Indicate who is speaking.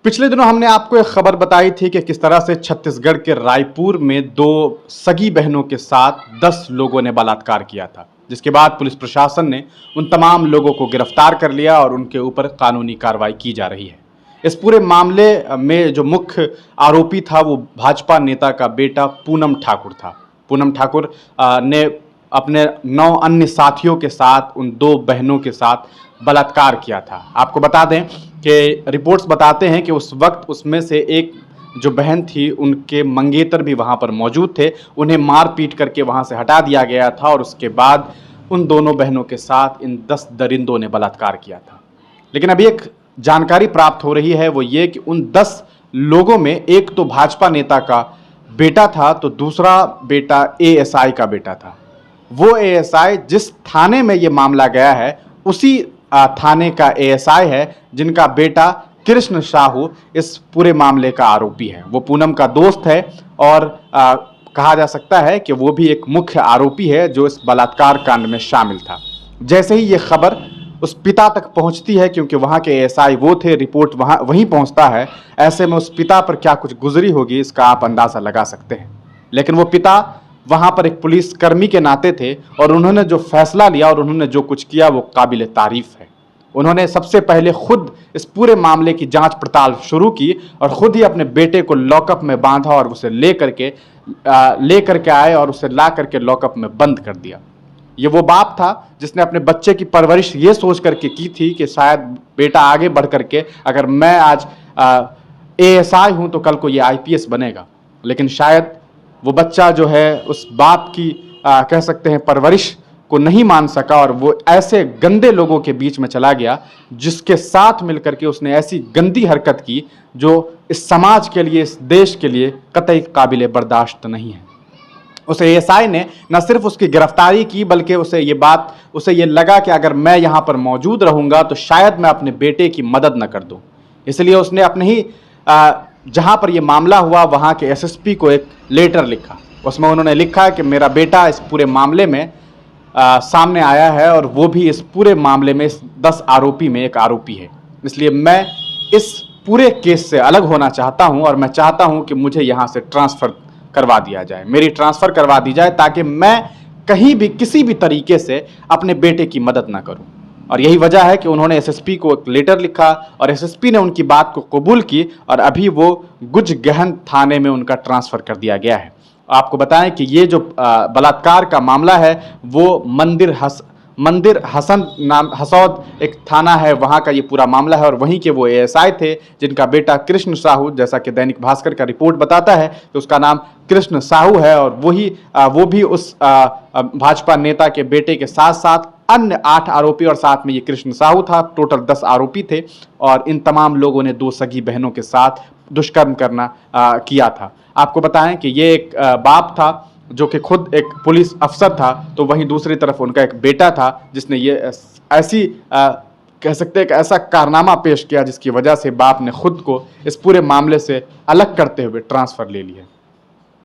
Speaker 1: पिछले दिनों हमने आपको एक खबर बताई थी कि किस तरह से छत्तीसगढ़ के रायपुर में दो सगी बहनों के साथ 10 लोगों ने बलात्कार किया था, जिसके बाद पुलिस प्रशासन ने उन तमाम लोगों को गिरफ्तार कर लिया और उनके ऊपर कानूनी कार्रवाई की जा रही है। इस पूरे मामले में जो मुख्य आरोपी था वो भाजपा नेता का बेटा पूनम ठाकुर था। पूनम ठाकुर ने अपने 9 अन्य साथियों के साथ उन 2 बहनों के साथ बलात्कार किया था। आपको बता दें कि रिपोर्ट्स बताते हैं कि उस वक्त उसमें से एक जो बहन थी उनके मंगेतर भी वहां पर मौजूद थे। उन्हें मार पीट करके वहां से हटा दिया गया था और उसके बाद उन दोनों बहनों के साथ इन 10 दरिंदों ने बलात्कार किया था। लेकिन अभी एक जानकारी प्राप्त हो रही है, वो ये कि उन 10 लोगों में एक तो भाजपा नेता का बेटा था, तो दूसरा बेटा एएसआई का बेटा था। वो एएसआई जिस थाने में ये मामला गया है उसी थाने का एएसआई है जिनका बेटा कृष्ण साहू इस पूरे मामले का आरोपी है। वो पूनम का दोस्त है और कहा जा सकता है कि वो भी एक मुख्य आरोपी है जो इस बलात्कार कांड में शामिल था। जैसे ही ये खबर उस पिता तक पहुंचती है, क्योंकि वहां के एएसआई वो थे, रिपोर्ट वहीं पहुंचता है, ऐसे में उस पिता पर क्या कुछ गुजरी होगी इसका आप अंदाजा लगा सकते हैं। लेकिन वो पिता वहां पर एक पुलिसकर्मी के नाते थे और उन्होंने जो फैसला लिया और उन्होंने जो कुछ किया वो काबिल तारीफ है। उन्होंने सबसे पहले खुद इस पूरे मामले की जांच पड़ताल शुरू की और खुद ही अपने बेटे को लॉकअप में बांधा और उसे ले करके आए और उसे ला करके लॉकअप में बंद कर दिया। ये वो बाप था जिसने अपने बच्चे की परवरिश ये सोच करके की थी कि शायद बेटा आगे बढ़ करके, अगर मैं आज एएसआई हूं तो कल को ये आईपीएस बनेगा। लेकिन शायद वो बच्चा जो है उस बाप की कह सकते हैं परवरिश को नहीं मान सका और वो ऐसे गंदे लोगों के बीच में चला गया जिसके साथ मिलकर के उसने ऐसी गंदी हरकत की जो इस समाज के लिए, इस देश के लिए कतई काबिल बर्दाश्त नहीं है। उस एएसआई ने न सिर्फ उसकी गिरफ्तारी की बल्कि उसे ये लगा कि अगर मैं यहाँ पर मौजूद रहूंगा तो शायद मैं अपने बेटे की मदद न कर दूं। इसलिए उसने अपने ही जहां पर यह मामला हुआ वहां के एसएसपी को एक लेटर लिखा। उसमें उन्होंने लिखा कि मेरा बेटा इस पूरे मामले में सामने आया है और वो भी इस पूरे मामले में इस 10 आरोपी में एक आरोपी है। इसलिए मैं इस पूरे केस से अलग होना चाहता हूं और मैं चाहता हूं कि मुझे यहां से ट्रांसफर करवा दिया जाए, मेरी ट्रांसफर करवा दी जाए, ताकि मैं कहीं भी किसी भी तरीके से अपने बेटे की मदद ना करूं। और यही वजह है कि उन्होंने एसएसपी को एक लेटर लिखा और एसएसपी ने उनकी बात को कबूल की और अभी वो गुजगहन थाने में उनका ट्रांसफर कर दिया गया है। आपको बताएं कि ये जो बलात्कार का मामला है वो मंदिर हसन नाम हसौद एक थाना है, वहाँ का ये पूरा मामला है और वहीं के वो एएसआई थे जिनका बेटा कृष्ण साहू, जैसा कि दैनिक भास्कर का रिपोर्ट बताता है कि उसका नाम कृष्ण साहू है और वो भी उस भाजपा नेता के बेटे के साथ साथ अन्य 8 आरोपी और साथ में ये कृष्ण साहू था। टोटल 10 आरोपी थे और इन तमाम लोगों ने 2 सगी बहनों के साथ दुष्कर्म किया था। आपको बताएं कि ये एक बाप था जो कि खुद एक पुलिस अफसर था, तो वहीं दूसरी तरफ उनका एक बेटा था जिसने ये ऐसी कह सकते हैं कि ऐसा कारनामा पेश किया जिसकी वजह से बाप ने खुद को इस पूरे मामले से अलग करते हुए ट्रांसफर ले लिया।